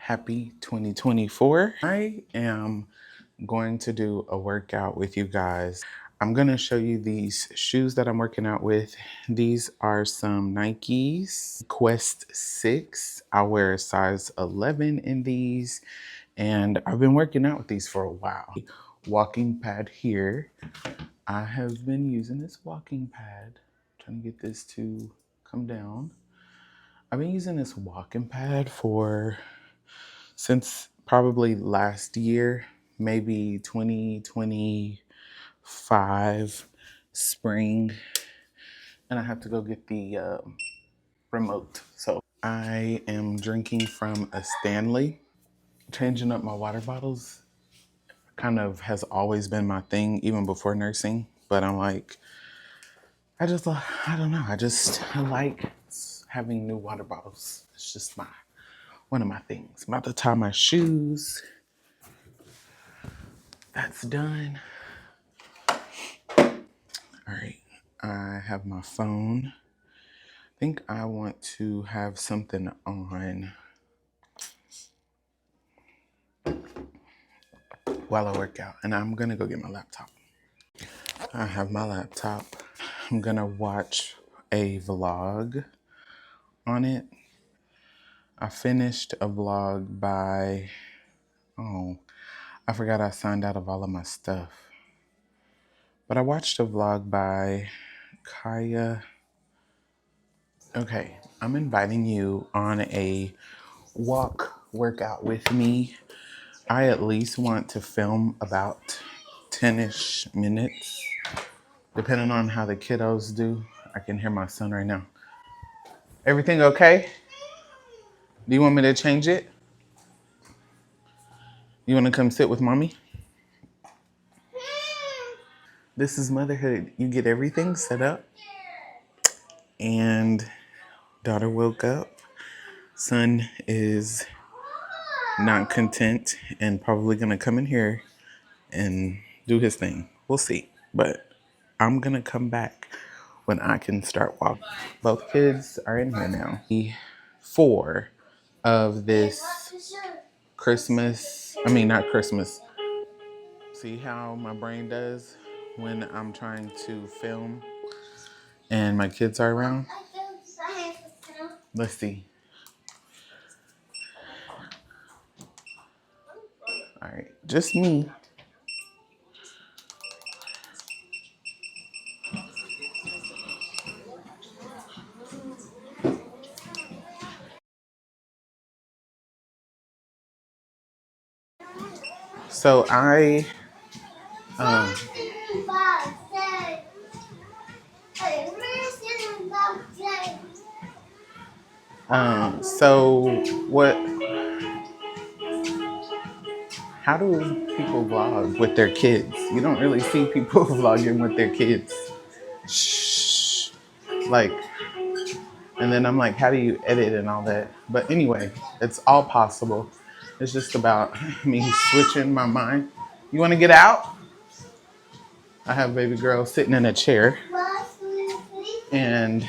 Happy 2024. I am going to do a workout with you guys. I'm going to show you these shoes that I'm working out with. These are some Nikes Quest 6. I wear a size 11 in these, and I've been working out with these for a while. Walking pad here. I have been using this walking pad, trying to get this to come down. I've been using this walking pad since probably last year, maybe 2025 spring, and I have to go get the remote. So I am drinking from a Stanley. Changing up my water bottles kind of has always been my thing, even before nursing. But I'm like, I don't know. I like having new water bottles. It's just one of my things. I'm about to tie my shoes. That's done. All right, I have my phone. I think I want to have something on while I work out, and I'm gonna go get my laptop. I have my laptop. I'm gonna watch a vlog on it. I finished a vlog by, I forgot I signed out of all of my stuff. But I watched a vlog by Kaya. Okay, I'm inviting you on a workout with me. I at least want to film about 10-ish minutes, depending on how the kiddos do. I can hear my son right now. Everything okay? Do you want me to change it? You want to come sit with mommy? This is motherhood. You get everything set up, and daughter woke up. Son is not content and probably gonna come in here and do his thing. We'll see. But I'm gonna come back when I can start walking. Both kids are in here now. The 4 of this not Christmas. See how my brain does when I'm trying to film and my kids are around? Let's see. All right, just me. So what, how do people vlog with their kids? You don't really see people vlogging with their kids. Shh. Like, and then I'm like, how do you edit and all that? But anyway, it's all possible. It's just about me switching my mind. You want to get out? I have baby girl sitting in a chair. And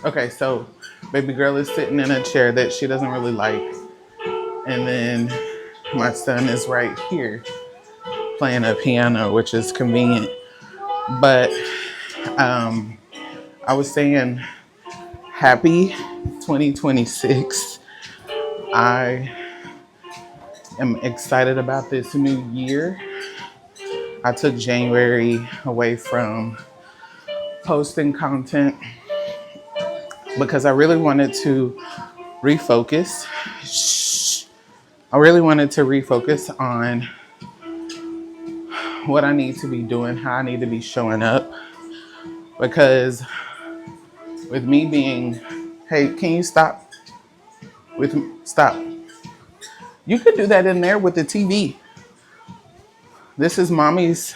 okay, so baby girl is sitting in a chair that she doesn't really like. And then my son is right here playing a piano, which is convenient. But I was saying happy 2026. I am excited about this new year. I took January away from posting content because I really wanted to refocus. I really wanted to refocus on what I need to be doing, how I need to be showing up. Because with me being, hey, can you stop? Stop. You could do that in there with the TV. This is mommy's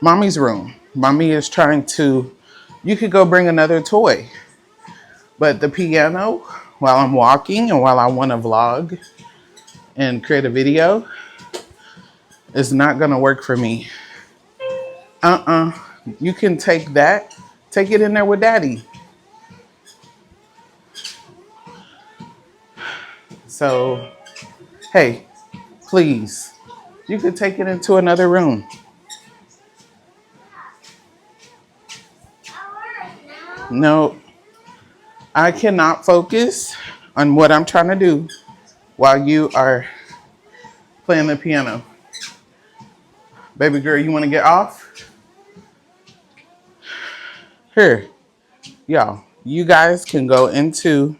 room. Mommy is trying to, you could go bring another toy. But the piano, while I'm walking and while I want to vlog and create a video, It's not gonna work for me. You can take that, take it in there with daddy. So, hey, please, you could take it into another room. No, I cannot focus on what I'm trying to do while you are playing the piano. Baby girl, you want to get off? Here, y'all, you guys can go into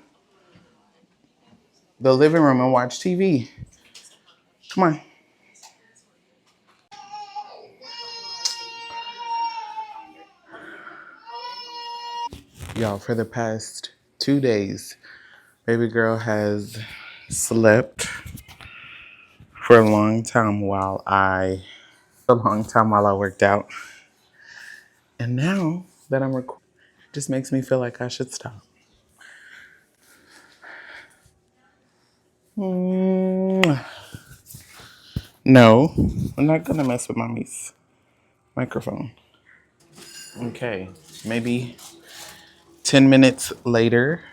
the living room and watch TV. Come on. Y'all, for the past 2 days, baby girl has slept for a long time while I worked out. And now that I'm recording, it just makes me feel like I should stop. No, I'm not gonna mess with mommy's microphone. Okay, maybe 10 minutes later,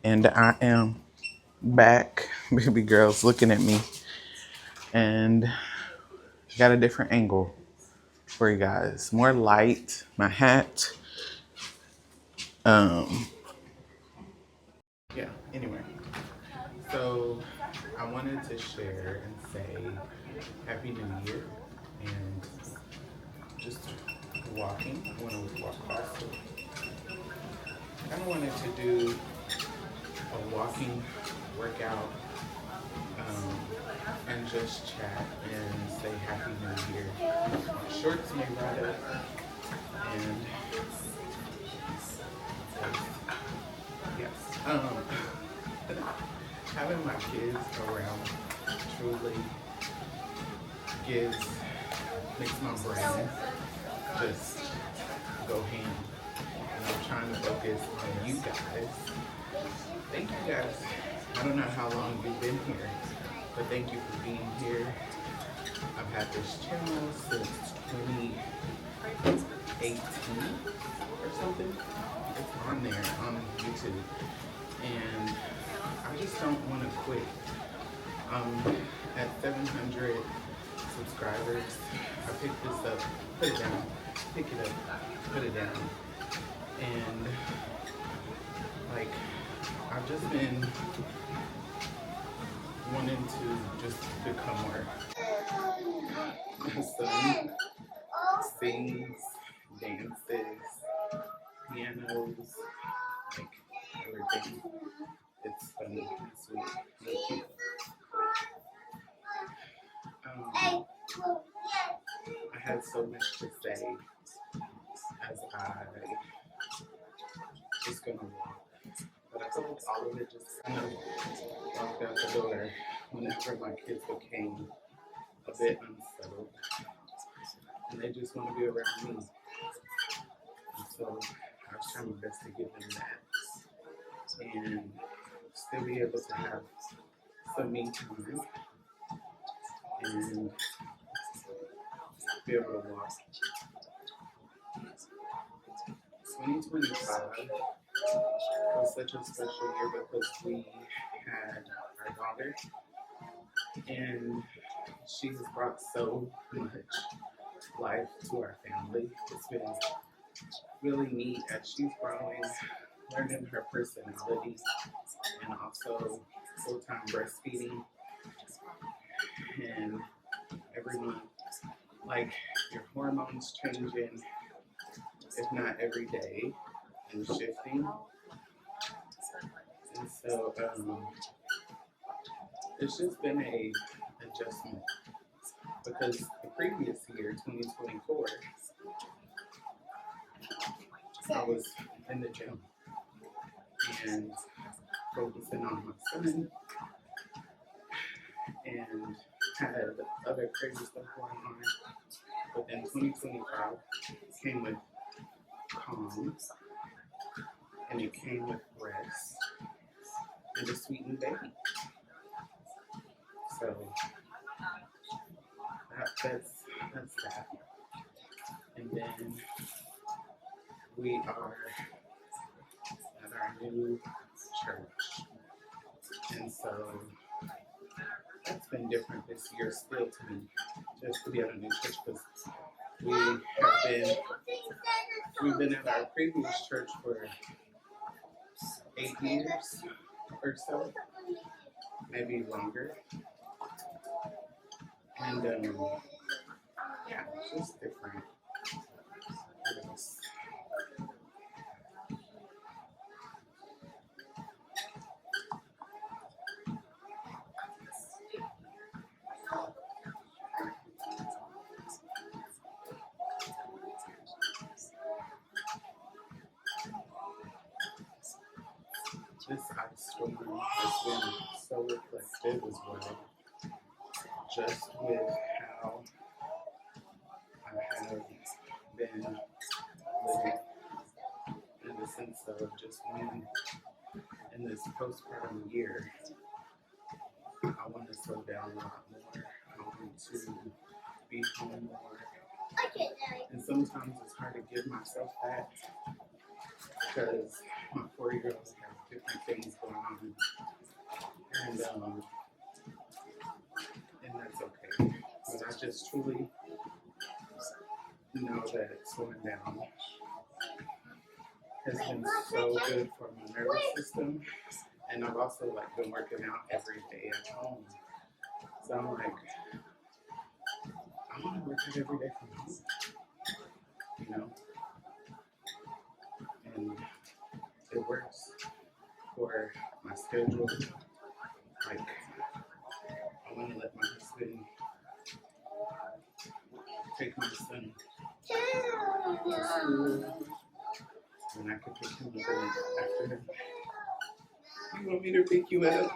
and I am back. Baby girl's looking at me, and got a different angle for you guys. More light, my hat. Um, yeah, anyway. So I wanted to share and say Happy New Year and just walking. I want to walk faster. I kind of wanted to do a walking workout and just chat and say Happy New Year. My shorts may ride up and yes. Having my kids around truly gives makes my brain just go ham. And I'm trying to focus on you guys. Thank you guys. I don't know how long you've been here, but thank you for being here. I've had this channel since 2018 or something. It's on there on YouTube. And I just don't want to quit. At 700 subscribers, I picked this up, put it down, pick it up, put it down. And like, I've just been wanting to just become more. My son sings, dances, pianos, like everything. It's funny, it's sweet, it's cute. I had so much to say as I was gonna walk, but I feel like all of it just kind of walked out the door whenever my kids became a bit unsettled, and they just want to be around me. And so I was trying my best to give them that and still be able to have some me time and be able to walk. 2025 was such a special year because we had our daughter, and she has brought so much life to our family. It's been really neat as she's growing, learning her personality, and also full-time breastfeeding. And every month, like your hormones changing, if not every day, and shifting. And so it's just been a adjustment because the previous year, 2024, I was in the gym and focusing on my son and had other crazy stuff going on. But then 2025 came with calm and it came with rest and a sweet new baby. So that's that. And then we are at our new church. And so that's been different this year still to me, just to be at a new church because we've been at our previous church for 8 years or so, maybe longer. And yeah, it's just different. This ice storm has been so reflective as well, just with how I have been living in the sense of just being in this postpartum year. I want to slow down a lot more. I want to be home more. And sometimes it's hard to give myself that because my 4-year-old has different things going on. And that's okay. But I just truly know that slowing down has been so good for my nervous system. And I've also been working out every day at home. So I'm like, I want to work out every day from home, you know? And it works for my schedule. Like, I want to let my husband take my son to school, and I can pick him up after him. You want me to pick you up?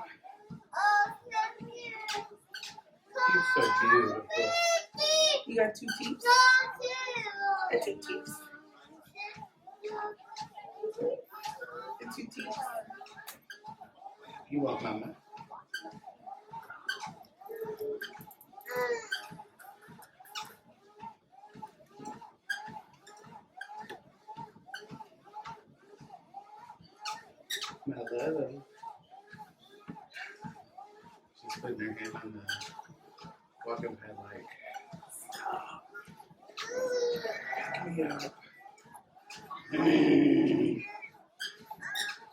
You're so beautiful. You got 2 teeth? Got 2 teeth? 2 teeth. You want mama? My love. She's putting her hand on the walking pad like, stop. Pick me up.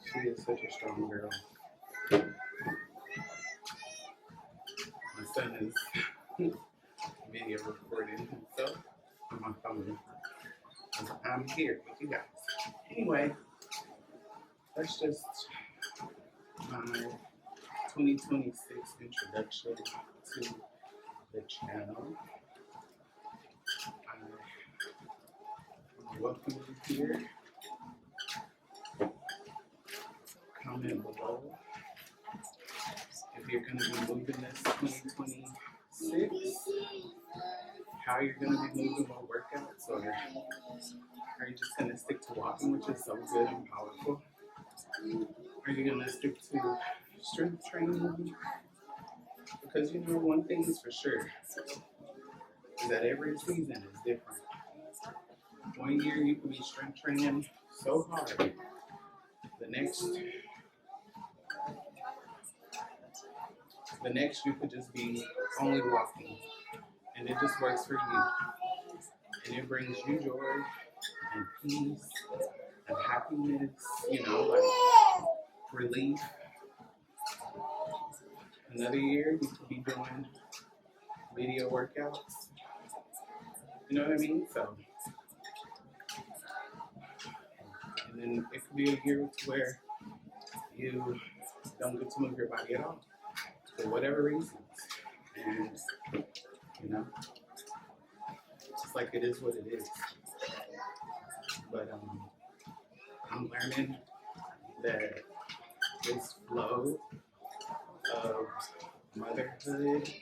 She is such a strong girl. My son is video recording himself on my phone. I'm here with you guys. Anyway, that's just my 2026 introduction to the channel. I welcome you here. Comment below if you're going to be moving this 2026, how you're going to be moving more workouts, or are you just going to stick to walking, which is so good and powerful? Are you going to stick to strength training? Because one thing is for sure, is that every season is different. One year you can be strength training so hard, the next you could just be only walking, and it just works for you, and it brings you joy and peace and happiness, relief. Another year you could be doing video workouts, you know what I mean? So, and then it could be a year where you don't get to move your body at all for whatever reasons, and it's like it is what it is. But I'm learning that this flow of motherhood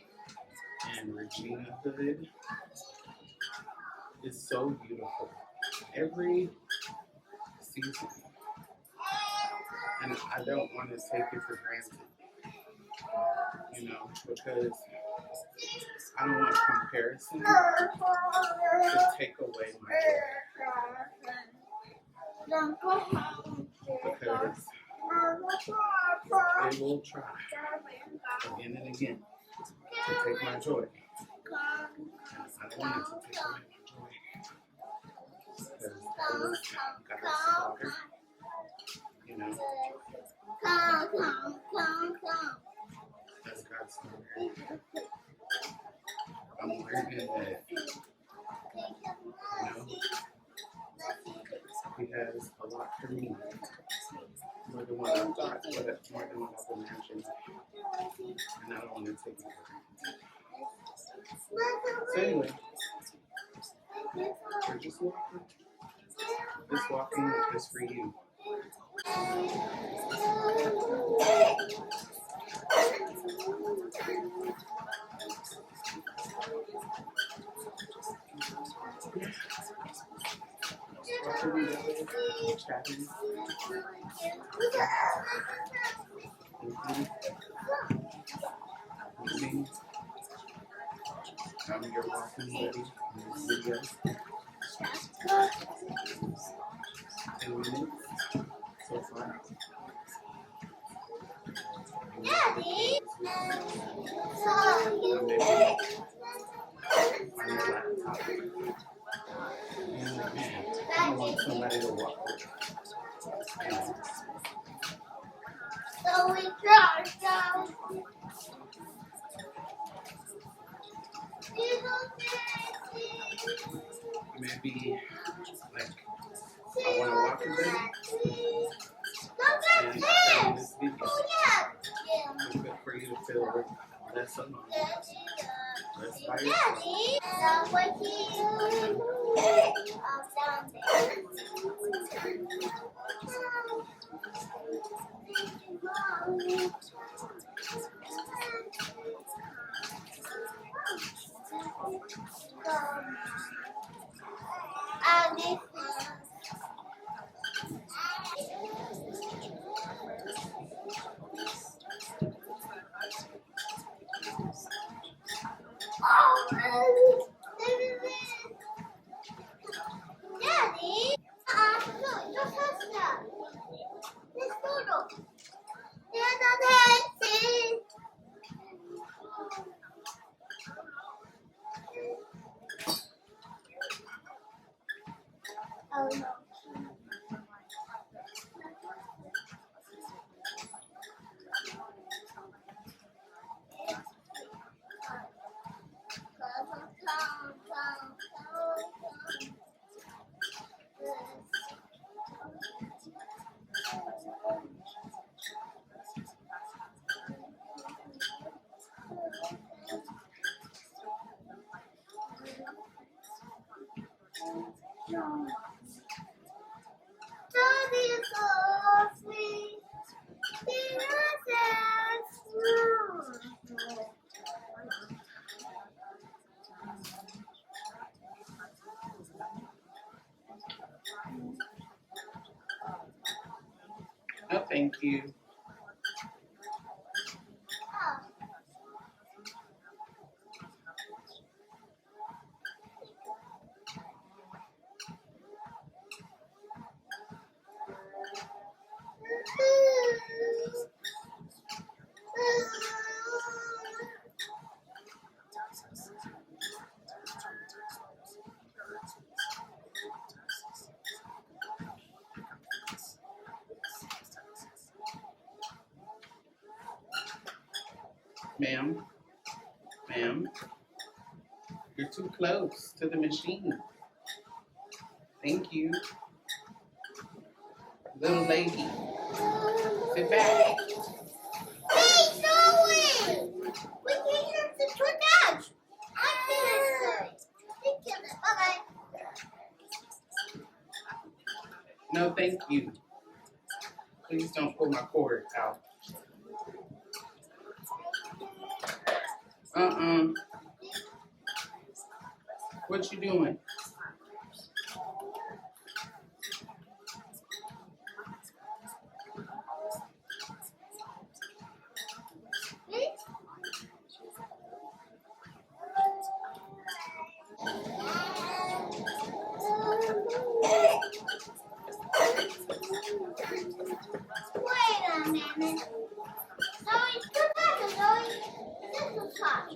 and Regina-hood is so beautiful. Every season. And I don't want to take it for granted, because I don't want comparison to take away my joy. Because they will try again and again to take my joy. I don't want it to take away my joy. Because that was God's daughter, you know. That's God's daughter. I'm learning that, you know, He has a lot for me. More than what I thought, but more than what I've imagined. And I don't want to take it for granted. So anyway, we're just walking. This walking is for you. Chatting. You're walking ready in this video. 10 minutes so far. I want somebody to walk with. So we try, maybe like I want to walk with them and film this video. It's good for you to feel less alone, less by yourself. No, thank you. Ma'am, you're too close to the machine. Thank you. Little lady, sit back. Hey, Zoe! We can't have the tornado. I can't. Bye-bye. No, thank you. Please don't pull my cord out. What you doing? Wait a minute. Zoe, come back, Zoe. This is hot.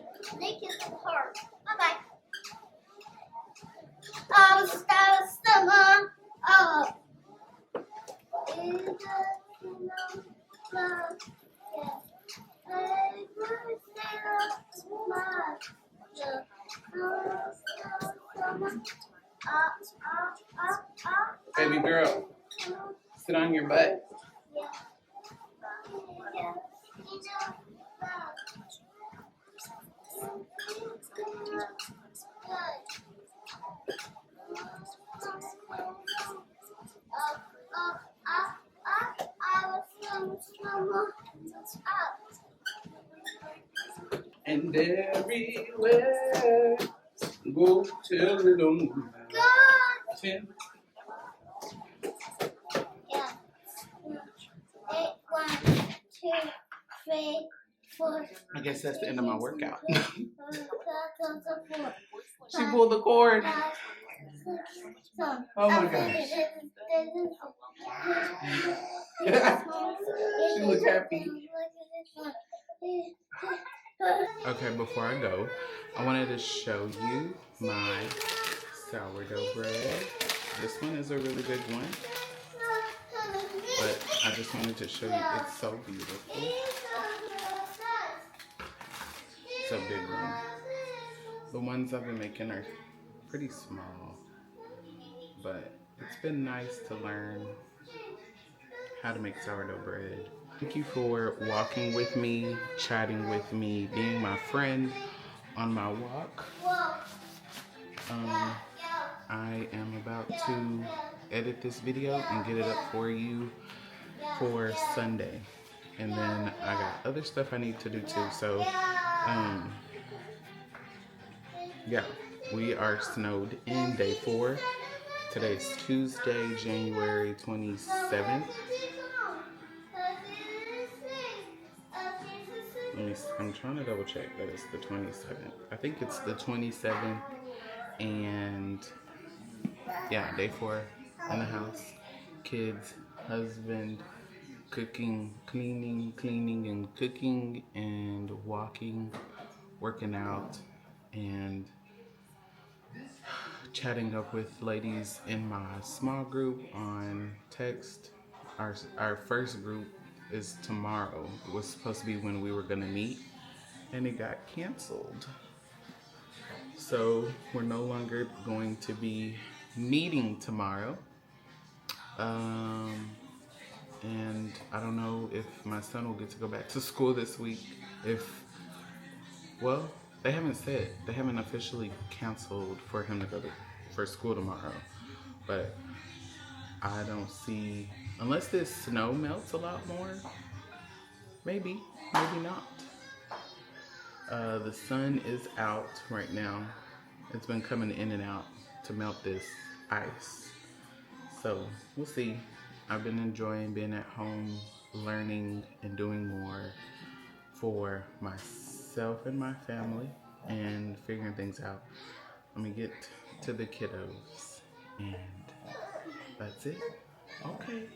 Make it hard. Bye-bye. Summer. In the love. Baby girl, sit on your butt. And everywhere, go tell it on. Ten. Yeah. 8, 1, 2, 3, 4. I guess that's the end of my workout. 4. She pulled the cord. 5, 6, 7. Oh my gosh. She look happy. Okay, before I go, I wanted to show you my sourdough bread. This one is a really good one, but I just wanted to show you. It's so beautiful. It's a big one. The ones I've been making are pretty small, but it's been nice to learn how to make sourdough bread. Thank you for walking with me, chatting with me, being my friend on my walk. I am about to edit this video and get it up for you for Sunday. And then I got other stuff I need to do too. So, yeah, we are snowed in day 4. Today's Tuesday, January 27th. I'm trying to double check that it's the 27th. I think it's the 27th, and yeah, day 4 in the house. Kids, husband, cooking, cleaning and cooking and walking, working out, and chatting up with ladies in my small group on text. Our first group is tomorrow. It was supposed to be when we were gonna meet, and it got canceled. So we're no longer going to be meeting tomorrow. And I don't know if my son will get to go back to school this week. Well, they haven't officially canceled for him to go for school tomorrow. But I don't see, unless this snow melts a lot more, maybe not. The sun is out right now. It's been coming in and out to melt this ice. So we'll see. I've been enjoying being at home, learning and doing more for myself and my family and figuring things out. Let me get to the kiddos, and that's it. Okay.